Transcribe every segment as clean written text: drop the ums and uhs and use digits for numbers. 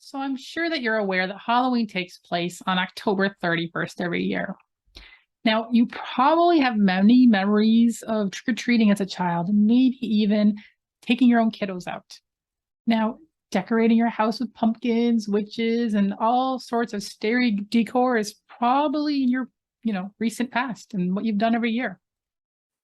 So I'm sure that you're aware that Halloween takes place on October 31st every year. Now, you probably have many memories of trick or treating as a child, and maybe even taking your own kiddos out. Now, decorating your house with pumpkins, witches, and all sorts of scary decor is probably in your, recent past and what you've done every year.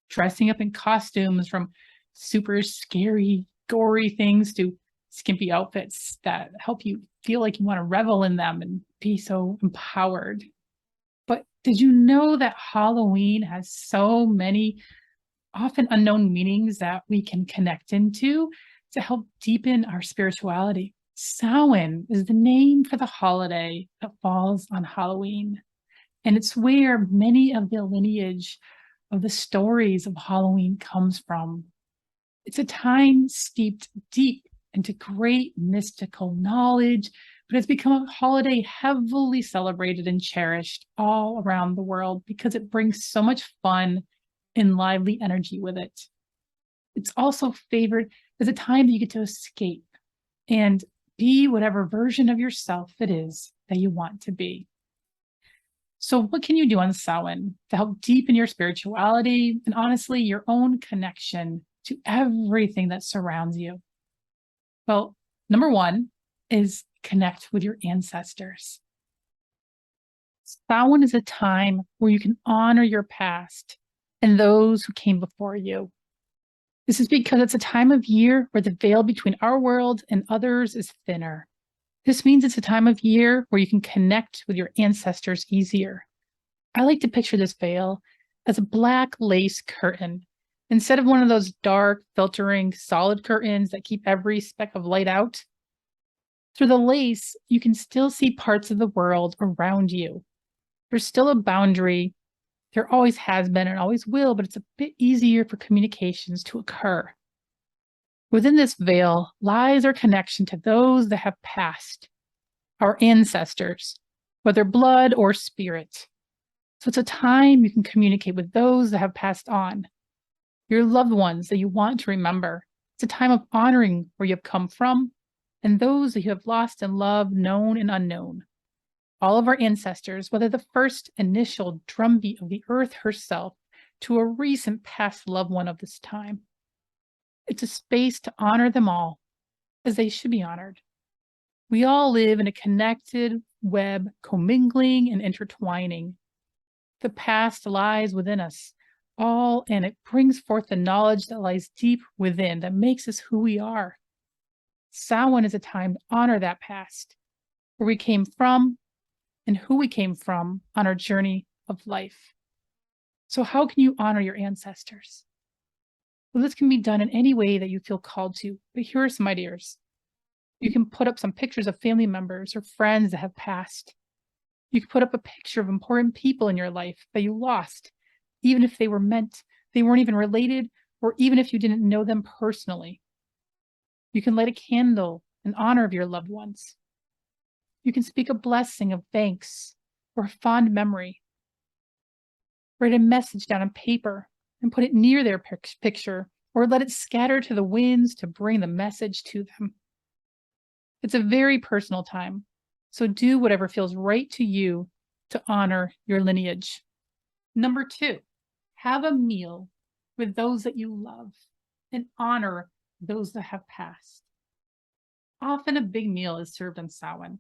Dressing up in costumes from super scary, gory things to skimpy outfits that help you feel like you want to revel in them and be so empowered. But did you know that Halloween has so many often unknown meanings that we can connect into to help deepen our spirituality? Samhain is the name for the holiday that falls on Halloween. And it's where many of the lineage of the stories of Halloween comes from. It's a time steeped deep into great mystical knowledge, but it's become a holiday heavily celebrated and cherished all around the world because it brings so much fun and lively energy with it. It's also favored as a time that you get to escape and be whatever version of yourself it is that you want to be. So what can you do on Samhain to help deepen your spirituality and honestly your own connection to everything that surrounds you? Well, number one is connect with your ancestors. Samhain is a time where you can honor your past and those who came before you. This is because it's a time of year where the veil between our world and others is thinner. This means it's a time of year where you can connect with your ancestors easier. I like to picture this veil as a black lace curtain instead of one of those dark, filtering, solid curtains that keep every speck of light out. Through the lace, you can still see parts of the world around you. There's still a boundary. There always has been and always will, but it's a bit easier for communications to occur. Within this veil lies our connection to those that have passed, our ancestors, whether blood or spirit. So it's a time you can communicate with those that have passed on, your loved ones that you want to remember. It's a time of honoring where you have come from and those that you have lost in love, known and unknown. All of our ancestors, whether the first initial drumbeat of the earth herself to a recent past loved one of this time. It's a space to honor them all as they should be honored. We all live in a connected web, commingling and intertwining. The past lies within us all, and it brings forth the knowledge that lies deep within that makes us who we are. Samhain is a time to honor that past, where we came from and who we came from on our journey of life. So how can you honor your ancestors? Well, this can be done in any way that you feel called to, but here are some ideas. You can put up some pictures of family members or friends that have passed. You can put up a picture of important people in your life that you lost, even if they weren't even related, or even if you didn't know them personally. You can light a candle in honor of your loved ones. You can speak a blessing of thanks or a fond memory. Write a message down on paper and put it near their picture, or let it scatter to the winds to bring the message to them. It's a very personal time, so do whatever feels right to you to honor your lineage. Number two, have a meal with those that you love and honor those that have passed. Often a big meal is served on Samhain,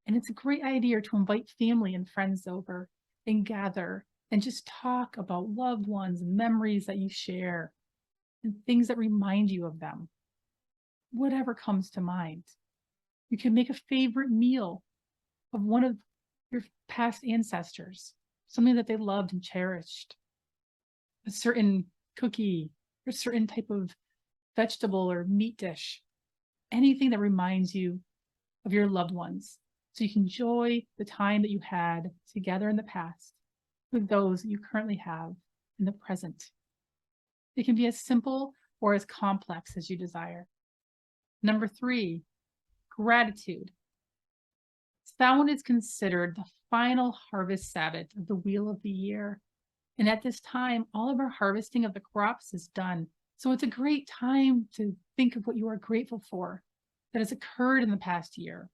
and it's a great idea to invite family and friends over and gather and just talk about loved ones and memories that you share and things that remind you of them. Whatever comes to mind. You can make a favorite meal of one of your past ancestors, something that they loved and cherished, a certain cookie, or a certain type of vegetable or meat dish, anything that reminds you of your loved ones. So you can enjoy the time that you had together in the past with those that you currently have in the present. It can be as simple or as complex as you desire. Number three, gratitude. Samhain is considered the final harvest Sabbath of the wheel of the year. And at this time, all of our harvesting of the crops is done. So it's a great time to think of what you are grateful for. that has occurred in the past year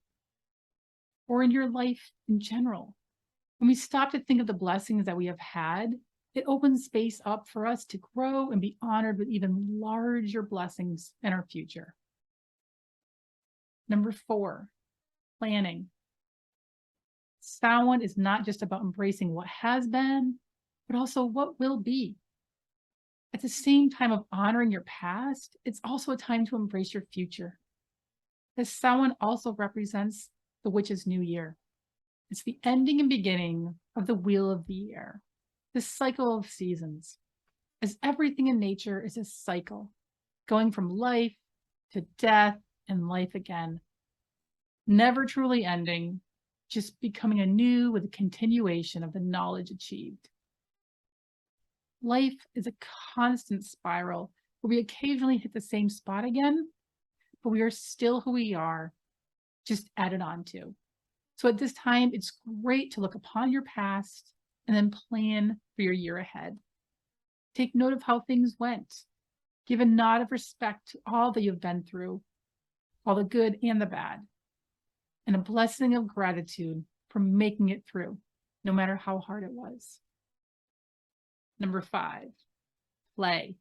or in your life in general. When we stop to think of the blessings that we have had, it opens space up for us to grow and be honored with even larger blessings in our future. Number 4, planning. Samhain is not just about embracing what has been, but also what will be. At the same time of honoring your past, it's also a time to embrace your future. As Samhain also represents the witch's new year. It's the ending and beginning of the wheel of the year, this cycle of seasons. As everything in nature is a cycle, going from life to death and life again, never truly ending, just becoming anew with a continuation of the knowledge achieved. Life is a constant spiral where we occasionally hit the same spot again, but we are still who we are, just added on to. So at this time, it's great to look upon your past and then plan for your year ahead. Take note of how things went. Give a nod of respect to all that you've been through, all the good and the bad, and a blessing of gratitude for making it through, no matter how hard it was. Number 5, play.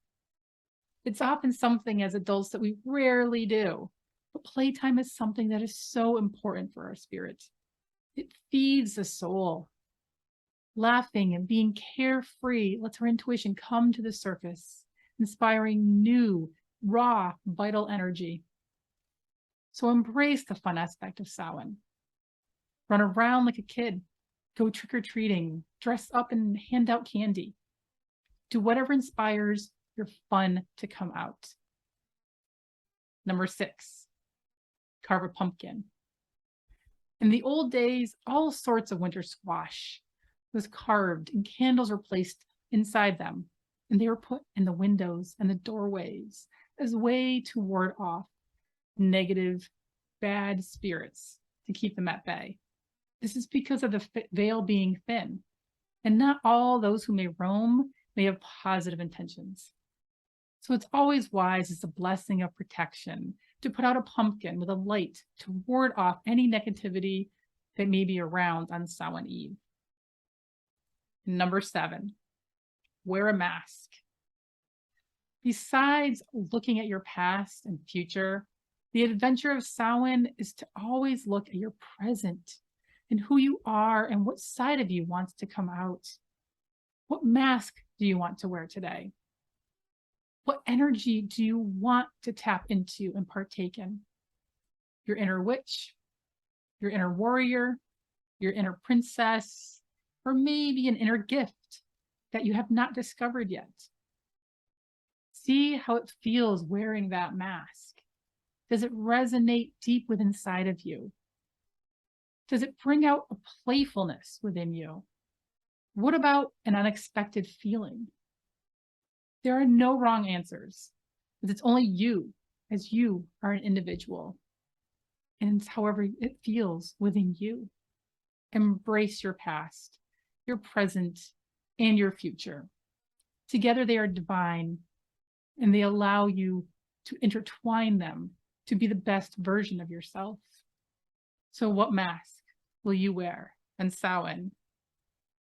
It's often something as adults that we rarely do, but playtime is something that is so important for our spirit. It feeds the soul. Laughing and being carefree lets our intuition come to the surface, inspiring new, raw, vital energy. So embrace the fun aspect of Samhain. Run around like a kid, go trick-or-treating, dress up and hand out candy. Do whatever inspires your fun to come out. Number 6, carve a pumpkin. In the old days, all sorts of winter squash was carved and candles were placed inside them, and they were put in the windows and the doorways as a way to ward off negative, bad spirits to keep them at bay. This is because of the veil being thin, and not all those who may roam may have positive intentions. So it's always wise as a blessing of protection to put out a pumpkin with a light to ward off any negativity that may be around on Samhain Eve. Number 7, wear a mask. Besides looking at your past and future, the adventure of Samhain is to always look at your present and who you are and what side of you wants to come out. What mask do you want to wear today? What energy do you want to tap into and partake in? Your inner witch, your inner warrior, your inner princess, or maybe an inner gift that you have not discovered yet. See how it feels wearing that mask. Does it resonate deep within inside of you? Does it bring out a playfulness within you? What about an unexpected feeling? There are no wrong answers, because it's only you, as you are an individual. And it's however it feels within you. Embrace your past, your present, and your future. Together they are divine, and they allow you to intertwine them to be the best version of yourself. So what mask will you wear on Samhain